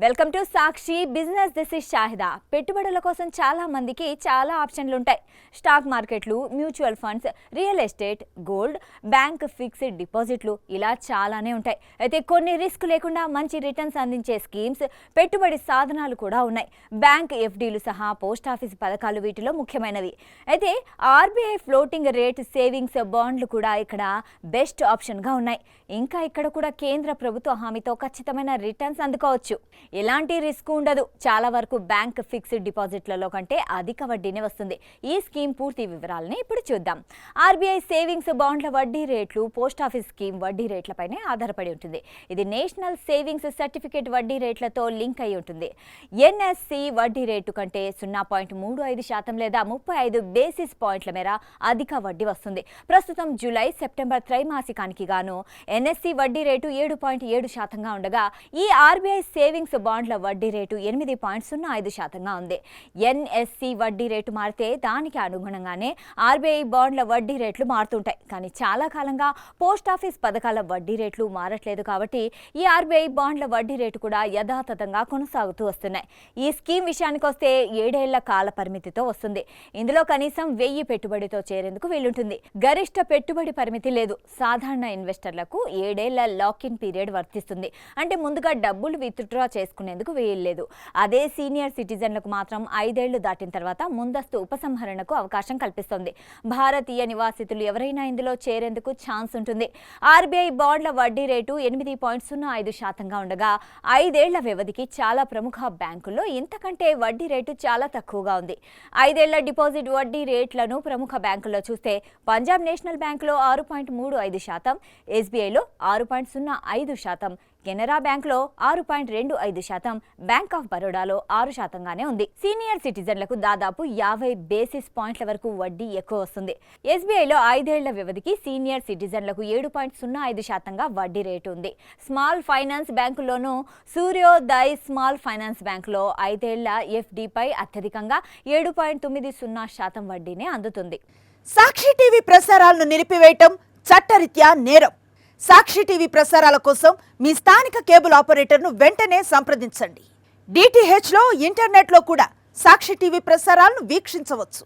Welcome to Sakshi business. This is Shahida. పెట్టుబడుల కోసం చాలా మందికి చాలా ఆప్షన్లు ఉంటాయి. స్టాక్ మార్కెట్లు, mutual funds, real estate, gold, bank fixed డిపాజిట్లు ఇలా చాలానే ఉంటాయి. అయితే కొన్ని రిస్క్ లేకుండా మంచి రిటర్న్స్ అందించే స్కీమ్స్, పెట్టుబడి సాధనాలు కూడా ఉన్నాయి. బ్యాంక్ ఎఫ్డీలు సహా పోస్ట్ ఆఫీస్ పథకాలు వీటిలో ముఖ్యమైనవి. అయితే ఆర్బీఐ ఫ్లోటింగ్ రేట్ సేవింగ్స్ బాండ్లు కూడా ఇక్కడ బెస్ట్ ఆప్షన్గా ఉన్నాయి. ఇంకా ఇక్కడ కూడా కేంద్ర ప్రభుత్వ హామీతో ఖచ్చితమైన రిటర్న్స్ అందుకోవచ్చు. ఎలాంటి రిస్క్ ఉండదు. చాలా వరకు బ్యాంక్ ఫిక్స్డ్ డిపాజిట్లలో కంటే అధిక వడ్డీనే వస్తుంది. ఈ స్కీమ్ పూర్తి వివరాలని ఇప్పుడు చూద్దాం. ఆర్బీఐ సేవింగ్స్ బాండ్ల వడ్డీ రేట్లు పోస్ట్ ఆఫీస్ స్కీమ్ వడ్డీ రేట్లపైనే ఆధారపడి ఉంటుంది. ఇది నేషనల్ సేవింగ్స్ సర్టిఫికేట్ వడ్డీ రేట్లతో లింక్ అయి ఉంటుంది. ఎన్ఎస్సి వడ్డీ రేటు కంటే 0.35% లేదా 35 బేసిస్ పాయింట్ల మేర అధిక వడ్డీ వస్తుంది. ప్రస్తుతం జూలై, సెప్టెంబర్ త్రైమాసికానికి గాను ఎన్ఎస్సి వడ్డీ రేటు 7.7%గా ఉండగా ఈ ఆర్బీఐ సేవింగ్స్ బాండ్ల వడ్డీ రేటు 8.05%గా ఉంది. ఎన్ఎస్సి వడ్డీ రేటు మారితే దానికి అనుగుణంగానే ఆర్బీఐ బాండ్ల వడ్డీ రేట్లు మారుతుంటాయి. కానీ చాలా కాలంగా పోస్ట్ ఆఫీస్ పథకాల వడ్డీ రేట్లు మారట్లేదు కాబట్టి ఈ ఆర్బీఐ బాండ్ల వడ్డీ రేటు కూడా యథాతథంగా కొనసాగుతూ వస్తున్నాయి. ఈ స్కీమ్ విషయానికి వస్తే 7 ఏళ్ల కాల పరిమితితో వస్తుంది. ఇందులో కనీసం 1000 పెట్టుబడితో చేరేందుకు వీలుంటుంది. గరిష్ట పెట్టుబడి పరిమితి లేదు. సాధారణ ఇన్వెస్టర్లకు 7 ఏళ్ల లాక్-ఇన్ పీరియడ్ వర్తిస్తుంది. అంటే ముందుగా డబ్బులు విత్డ్రా చేసుకునేందుకు వీల్లేదు. అదే సీనియర్ సిటిజన్లకు మాత్రం 5 ఏళ్లు దాటిన తర్వాత ముందస్తు ఉపసంహరణకు అవకాశం కల్పిస్తోంది. భారతీయ నివాసితులు ఎవరైనా ఇందులో చేరేందుకు ఛాన్స్ ఉంటుంది. ఆర్బీఐ బాండ్ల వడ్డీ రేటు 8.05%గా ఉండగా 5 ఏళ్ల వ్యవధికి చాలా ప్రముఖ బ్యాంకుల్లో ఇంతకంటే వడ్డీ రేటు చాలా తక్కువగా ఉంది. 5 ఏళ్ల డిపాజిట్ వడ్డీ రేట్లను ప్రముఖ బ్యాంకుల్లో చూస్తే పంజాబ్ నేషనల్ బ్యాంకులో 6.35%, ఎస్బీఐలో 6.05%, కెనరా బ్యాంక్లో 6.25%, బ్యాంక్ ఆఫ్ బరోడాలో 6%గానే ఉంది. సీనియర్ సిటిజన్లకు దాదాపు 50 బేసిస్ పాయింట్ల వరకు వడ్డీ ఎక్కువ వస్తుంది. ఎస్బీఐలో 5 ఏళ్ల వ్యవధికి సీనియర్ సిటిజన్లకు 7.05%గా వడ్డీ రేటు ఉంది. Small finance బ్యాంకుల్లోనూ Suryoday small finance బ్యాంకులో 5 ఏళ్ల ఎఫ్డీపై అత్యధికంగా 7.90% వడ్డీనే అందుతుంది. సాక్షి టీవీ ప్రసారాలను నిలిపివేయటం చట్టరీత్యా నేరం. సాక్షి టీవీ ప్రసారాల కోసం మీ స్థానిక కేబుల్ ఆపరేటర్ను వెంటనే సంప్రదించండి. డిటిహెచ్లో, ఇంటర్నెట్లో కూడా సాక్షి టీవీ ప్రసారాలను వీక్షించవచ్చు.